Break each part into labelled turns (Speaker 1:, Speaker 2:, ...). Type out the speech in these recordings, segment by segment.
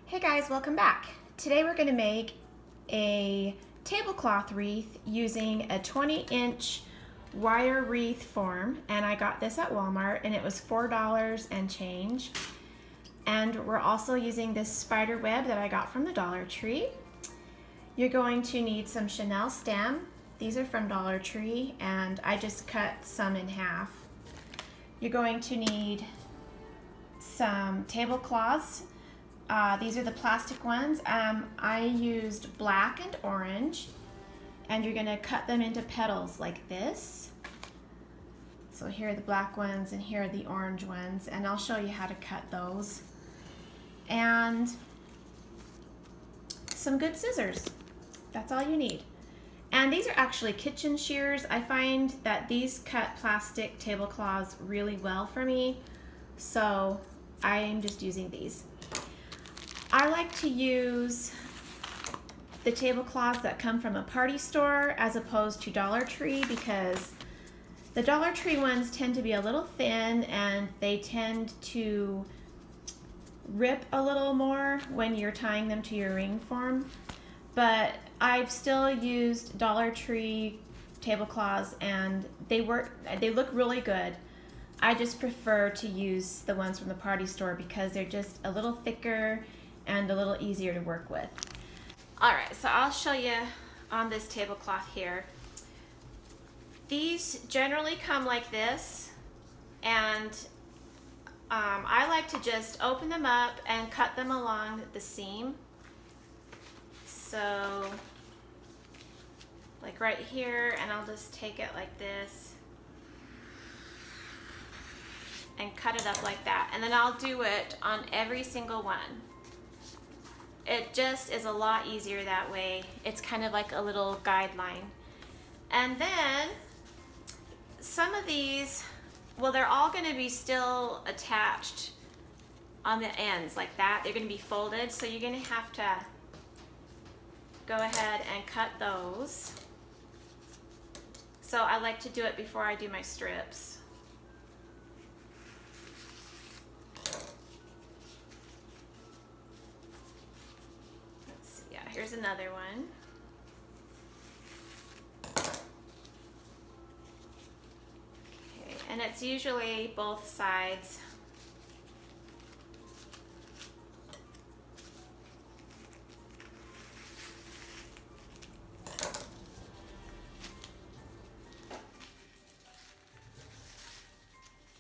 Speaker 1: Hey guys, welcome back. Today we're going to make a tablecloth wreath using a 20-inch wire wreath form, and I got this at Walmart and it was $4 and change. And we're also using this spider web that I got from the Dollar Tree. You're going to need some Chenille stem. These are from Dollar Tree and I just cut some in half. You're going to need some tablecloths. These are the plastic ones. I used black and orange, and you're going to cut them into petals like this. So here are the black ones and here are the orange ones, and I'll show you how to cut those. And some good scissors. That's all you need. And these are actually kitchen shears. I find that these cut plastic tablecloths really well for me, so I'm just using these. I like to use the tablecloths that come from a party store as opposed to Dollar Tree, because the Dollar Tree ones tend to be a little thin and they tend to rip a little more when you're tying them to your ring form. But I've still used Dollar Tree tablecloths and they look really good. I just prefer to use the ones from the party store because they're just a little thicker and a little easier to work with. Alright, so I'll show you on this tablecloth here. These generally come like this, and I like to just open them up and cut them along the seam. So, like right here, and I'll just take it like this and cut it up like that. And then I'll do it on every single one. It just is a lot easier that way. It's kind of like a little guideline. And then some of these, well, they're all going to be still attached on the ends like that. They're going to be folded, so you're going to have to go ahead and cut those. So I like to do it before I do my strips. Here's another one. Okay, and it's usually both sides.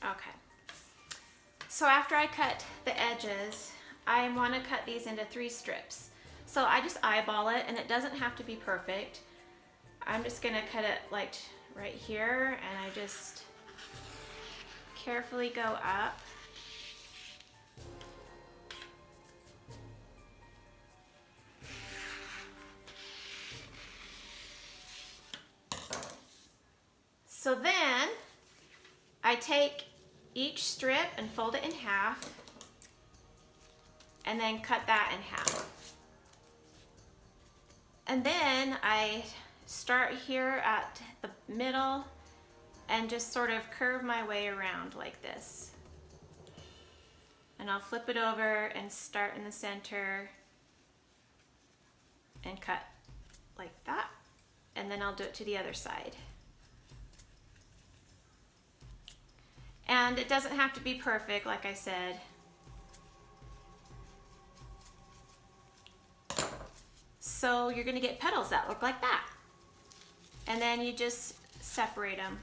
Speaker 1: Okay. So after I cut the edges, I want to cut these into 3 strips. So I just eyeball it, and it doesn't have to be perfect. I'm just gonna cut it like right here, and I just carefully go up. So then I take each strip and fold it in half, and then cut that in half. And then I start here at the middle and just sort of curve my way around like this. And I'll flip it over and start in the center and cut like that. And then I'll do it to the other side. And it doesn't have to be perfect, like I said. So you're going to get petals that look like that. And then you just separate them.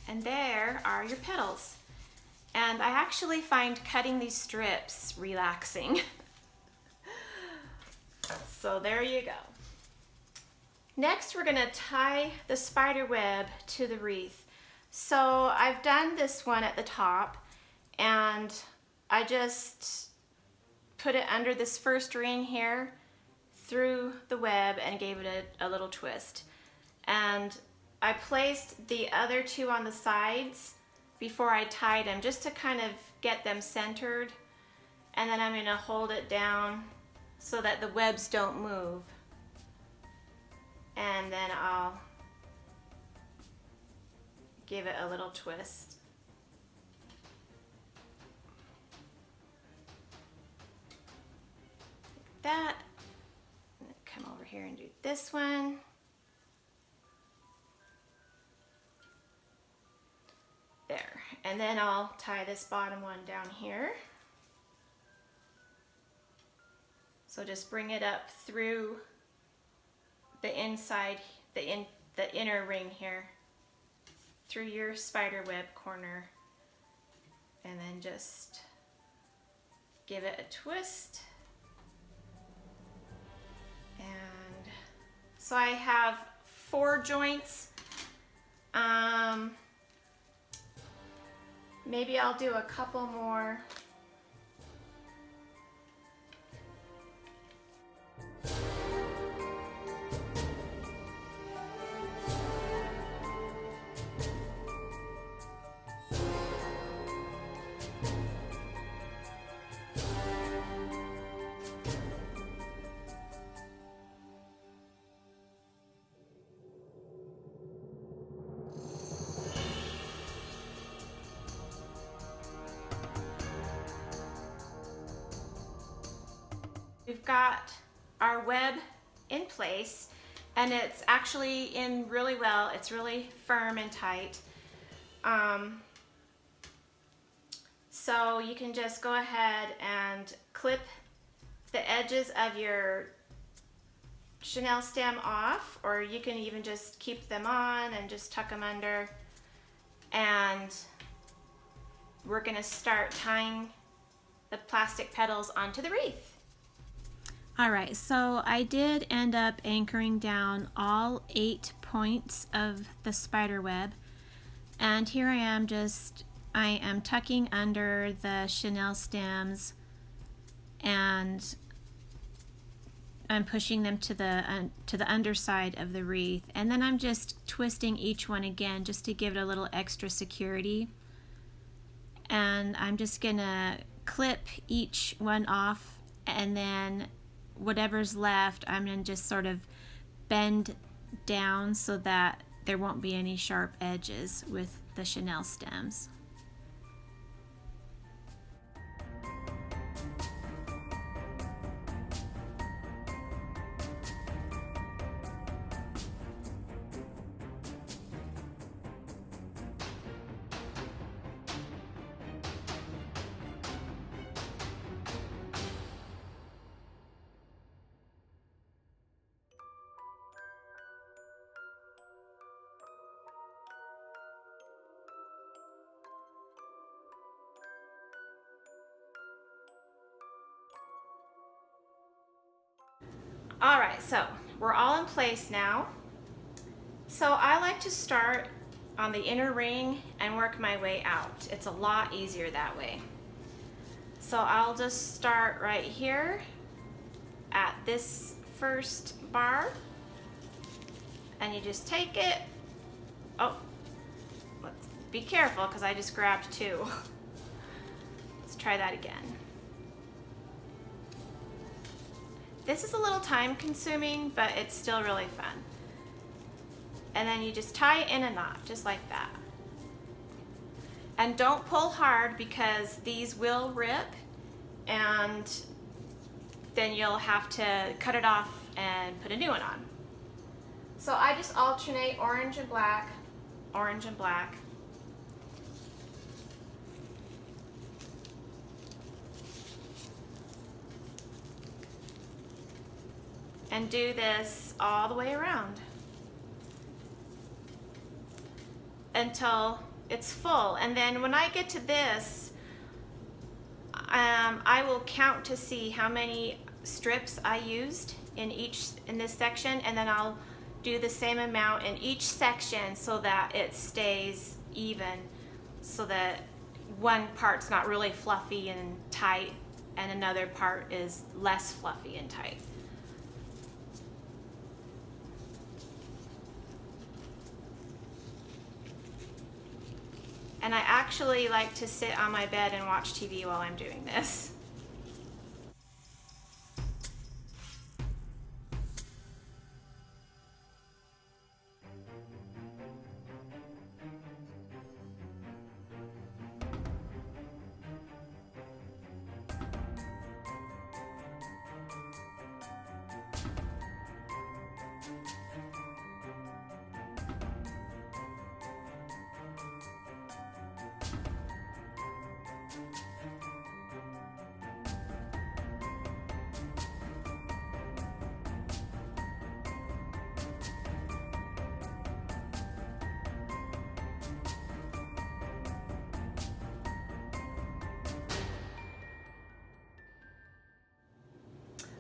Speaker 1: And there are your petals. And I actually find cutting these strips relaxing. So there you go. Next, we're going to tie the spider web to the wreath. So I've done this one at the top, and I just put it under this first ring here, through the web, and gave it a little twist. And I placed the other 2 on the sides before I tied them, just to kind of get them centered. And then I'm going to hold it down so that the webs don't move. And then I'll give it a little twist. that. And then come over here and do this one. There. And then I'll tie this bottom one down here. So just bring it up through the inside, the inner ring here, through your spider web corner, and then just give it a twist. And so I have 4 joints. Maybe I'll do a couple more. We've got our web in place, and it's actually in really well. It's really firm and tight. So you can just go ahead and clip the edges of your chenille stem off, or you can even just keep them on and just tuck them under. And we're going to start tying the plastic petals onto the wreath. Alright, so I did end up anchoring down all 8 points of the spider web, and here I am tucking under the chenille stems, and I'm pushing them to the underside of the wreath, and then I'm just twisting each one again just to give it a little extra security. And I'm just gonna clip each one off, and then whatever's left, I'm going to just sort of bend down so that there won't be any sharp edges with the chenille stems. All right, so we're all in place now. So I like to start on the inner ring and work my way out. It's a lot easier that way. So I'll just start right here at this first bar, and you just take it. Oh, let's be careful because I just grabbed 2. Let's try that again. This is a little time consuming, but it's still really fun. And then you just tie it in a knot, just like that. And don't pull hard because these will rip, and then you'll have to cut it off and put a new one on. So I just alternate orange and black, orange and black. And do this all the way around until it's full. And then when I get to this, I will count to see how many strips I used in this section, and then I'll do the same amount in each section so that it stays even, so that one part's not really fluffy and tight and another part is less fluffy and tight. And I actually like to sit on my bed and watch TV while I'm doing this.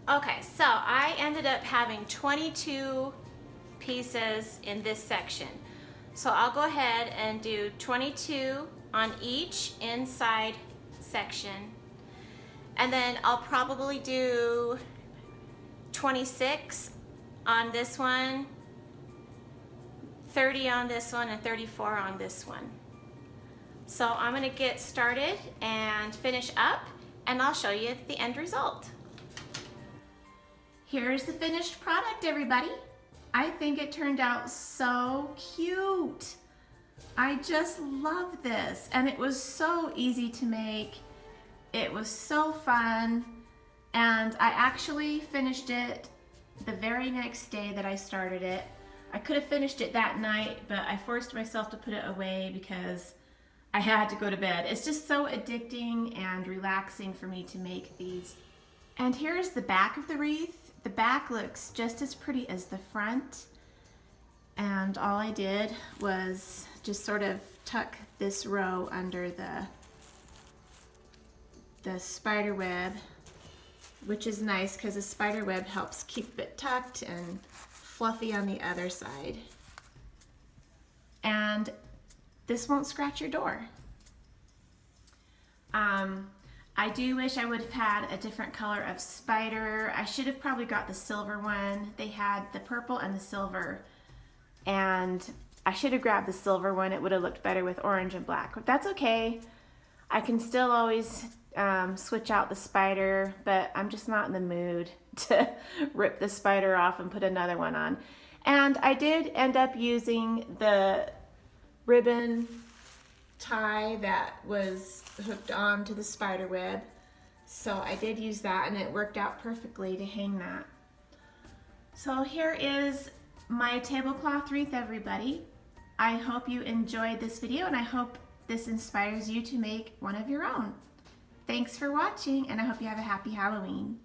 Speaker 1: Okay, so I ended up having 22 pieces in this section. So I'll go ahead and do 22 on each inside section. And then I'll probably do 26 on this one, 30 on this one, and 34 on this one. So I'm gonna get started and finish up, and I'll show you the end result. Here's the finished product, everybody. I think it turned out so cute. I just love this, and it was so easy to make. It was so fun, and I actually finished it the very next day that I started it. I could have finished it that night, but I forced myself to put it away because I had to go to bed. It's just so addicting and relaxing for me to make these. And here's the back of the wreath. The back looks just as pretty as the front. And all I did was just sort of tuck this row under the spider web, which is nice because the spider web helps keep it tucked and fluffy on the other side. And this won't scratch your door. I do wish I would have had a different color of spider. I should have probably got the silver one. They had the purple and the silver, and I should have grabbed the silver one. It would have looked better with orange and black, but that's okay. I can still always switch out the spider, but I'm just not in the mood to rip the spider off and put another one on. And I did end up using the ribbon tie that was hooked on to the spider web. So I did use that, and it worked out perfectly to hang that. So here is my tablecloth wreath, everybody. I hope you enjoyed this video, and I hope this inspires you to make one of your own. Thanks for watching, and I hope you have a happy Halloween.